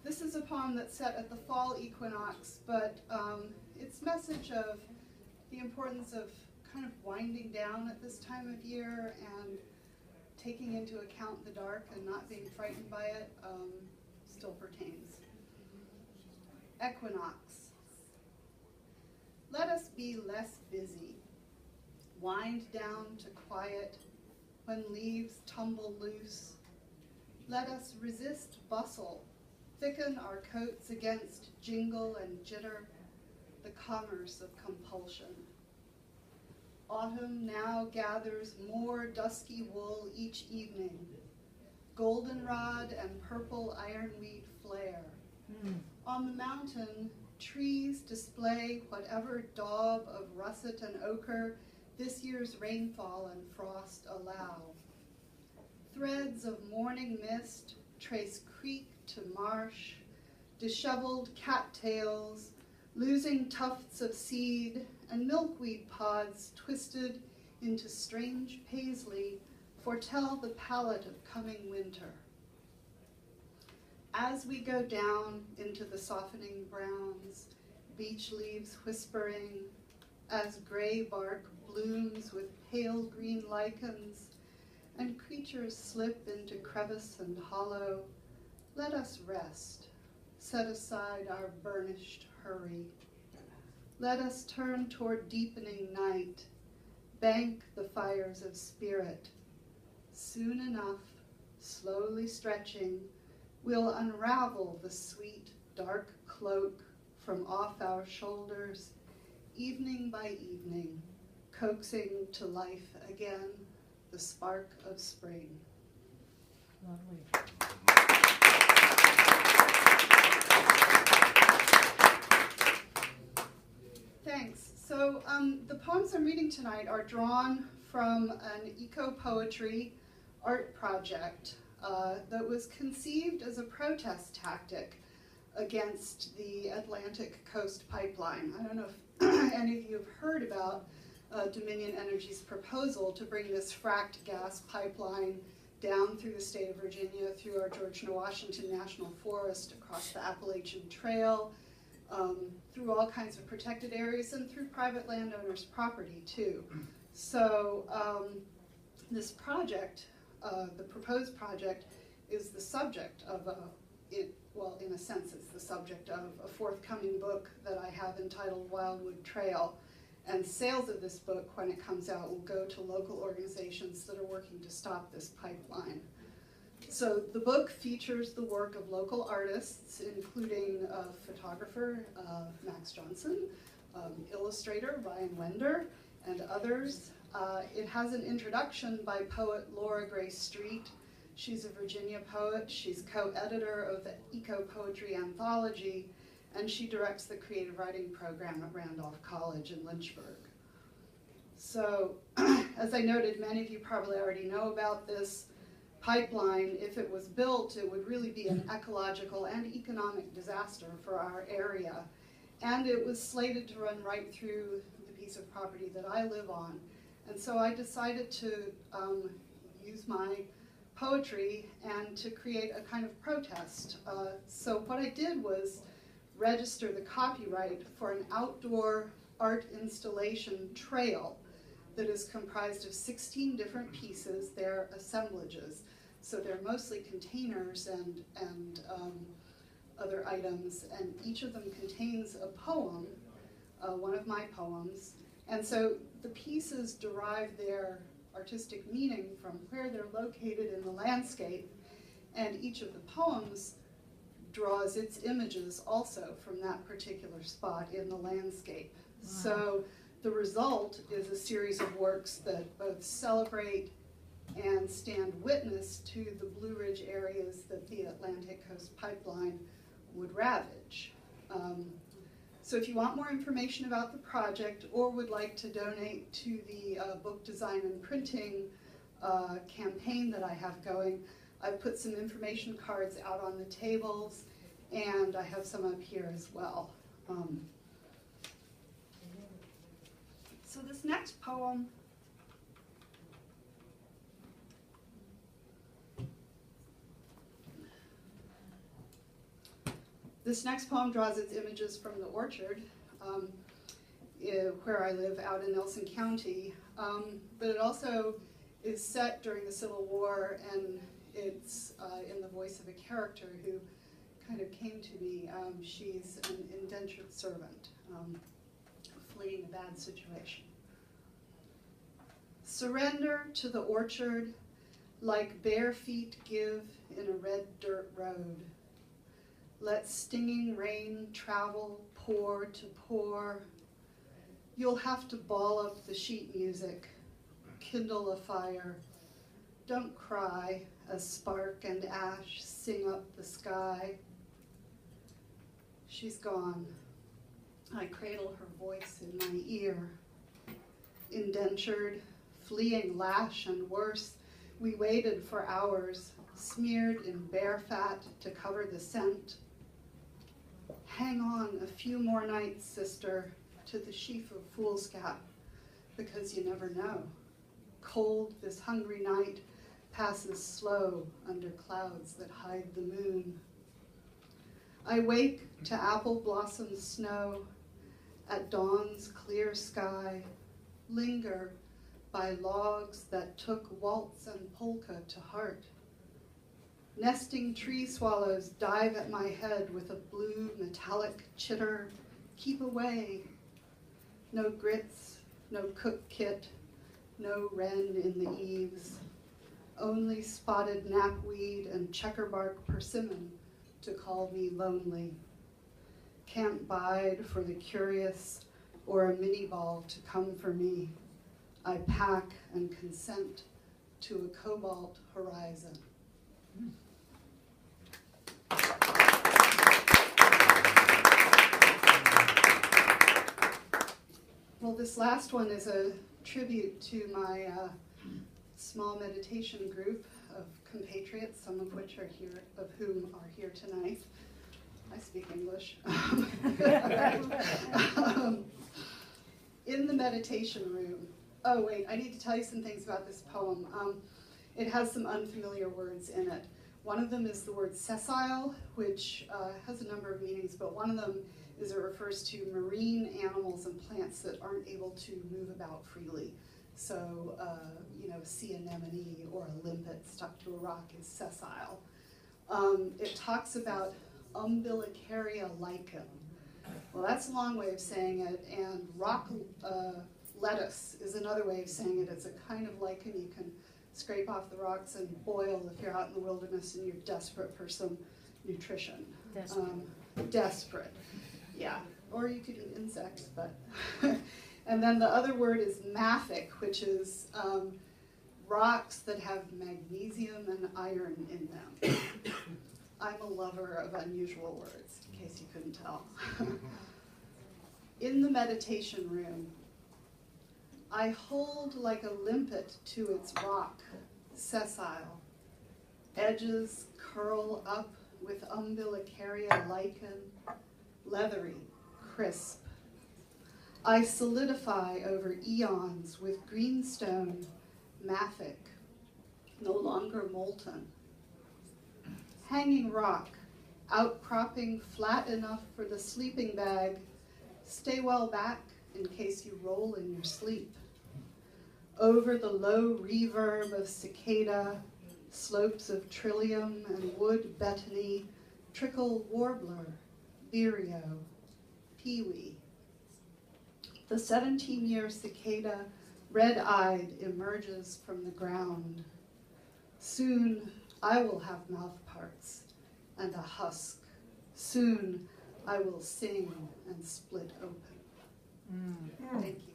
This is a poem that's set at the fall equinox, but its message of the importance of kind of winding down at this time of year and taking into account the dark and not being frightened by it still pertains. Equinox. Let us be less busy. Wind down to quiet when leaves tumble loose. Let us resist bustle, thicken our coats against jingle and jitter, the commerce of compulsion. Autumn now gathers more dusky wool each evening. Goldenrod and purple ironweed flare. On the mountain, trees display whatever daub of russet and ochre this year's rainfall and frost allow. Threads of morning mist trace creek to marsh, disheveled cattails, losing tufts of seed, and milkweed pods twisted into strange paisley foretell the palette of coming winter. As we go down into the softening browns, beech leaves whispering, as gray bark blooms with pale green lichens, and creatures slip into crevice and hollow, let us rest, set aside our burnished hurry. Let us turn toward deepening night, bank the fires of spirit. Soon enough, slowly stretching, we'll unravel the sweet, dark cloak from off our shoulders, evening by evening, coaxing to life again the spark of spring. Lovely. Thanks. So the poems I'm reading tonight are drawn from an eco-poetry art project that was conceived as a protest tactic against the Atlantic Coast Pipeline. I don't know if any of you have heard about Dominion Energy's proposal to bring this fracked gas pipeline down through the state of Virginia, through our George Washington National Forest, across the Appalachian Trail, through all kinds of protected areas, and through private landowners' property too. So this project, the proposed project, is the subject of well, in a sense, it's the subject of a forthcoming book that I have entitled Wildwood Trail. And sales of this book, when it comes out, will go to local organizations that are working to stop this pipeline. So the book features the work of local artists, including photographer Max Johnson, illustrator Ryan Wender, and others. It has an introduction by poet Laura Gray Street. She's a Virginia poet. She's co-editor of the Eco Poetry Anthology, and she directs the creative writing program at Randolph College in Lynchburg. So, as I noted, many of you probably already know about this pipeline. If it was built, it would really be an ecological and economic disaster for our area. And it was slated to run right through the piece of property that I live on. And so I decided to use my poetry and to create a kind of protest. So what I did was register the copyright for an outdoor art installation trail that is comprised of 16 different pieces. They're assemblages. So they're mostly containers and other items, and each of them contains a poem, one of my poems. And so the pieces derive their artistic meaning from where they're located in the landscape, and each of the poems draws its images also from that particular spot in the landscape. Wow. So the result is a series of works that both celebrate and stand witness to the Blue Ridge areas that the Atlantic Coast Pipeline would ravage. So if you want more information about the project or would like to donate to the book design and printing campaign that I have going, I've put some information cards out on the tables, and I have some up here as well. So this next poem This next poem draws its images from the orchard, where I live out in Nelson County, but it also is set during the Civil War, and it's in the voice of a character who kind of came to me. She's an indentured servant, fleeing a bad situation. Surrender to the orchard, like bare feet give in a red dirt road. Let stinging rain travel, pour to pour. You'll have to ball up the sheet music, kindle a fire. Don't cry as spark and ash sing up the sky. She's gone. I cradle her voice in my ear. Indentured, fleeing lash and worse, we waited for hours, smeared in bear fat to cover the scent. Hang on a few more nights, sister, to the sheaf of foolscap, because you never know. Cold this hungry night passes slow under clouds that hide the moon. I wake to apple blossom snow at dawn's clear sky, linger by logs that took waltz and polka to heart. Nesting tree swallows dive at my head with a blue metallic chitter. Keep away. No grits, no cook kit, no wren in the eaves. Only spotted knapweed and checkerbark persimmon to call me lonely. Can't bide for the curious or a mini ball to come for me. I pack and consent to a cobalt horizon. Well, this last one is a tribute to my small meditation group of compatriots, some of which are here, of whom are here tonight. I speak English. In the meditation room. Oh, wait, I need to tell you some things about this poem. It has some unfamiliar words in it. One of them is the word sessile, which has a number of meanings, but one of them is it refers to marine animals and plants that aren't able to move about freely. So, a sea anemone or a limpet stuck to a rock is sessile. It talks about umbilicaria lichen. Well, that's a long way of saying it, and rock lettuce is another way of saying it. It's a kind of lichen you can scrape off the rocks and boil if you're out in the wilderness and you're desperate for some nutrition. Desperate, yeah. Or you could eat insects, but. And then the other word is mafic, which is rocks that have magnesium and iron in them. I'm a lover of unusual words, in case you couldn't tell. In the meditation room, I hold like a limpet to its rock, sessile. Edges curl up with umbilicaria lichen, leathery, crisp. I solidify over eons with greenstone, mafic, no longer molten. Hanging rock, outcropping flat enough for the sleeping bag, stay well back in case you roll in your sleep. Over the low reverb of cicada, slopes of trillium and wood betony, trickle warbler, vireo, peewee. The 17-year cicada, red-eyed, emerges from the ground. Soon I will have mouth parts and a husk. Soon I will sing and split open. Thank you.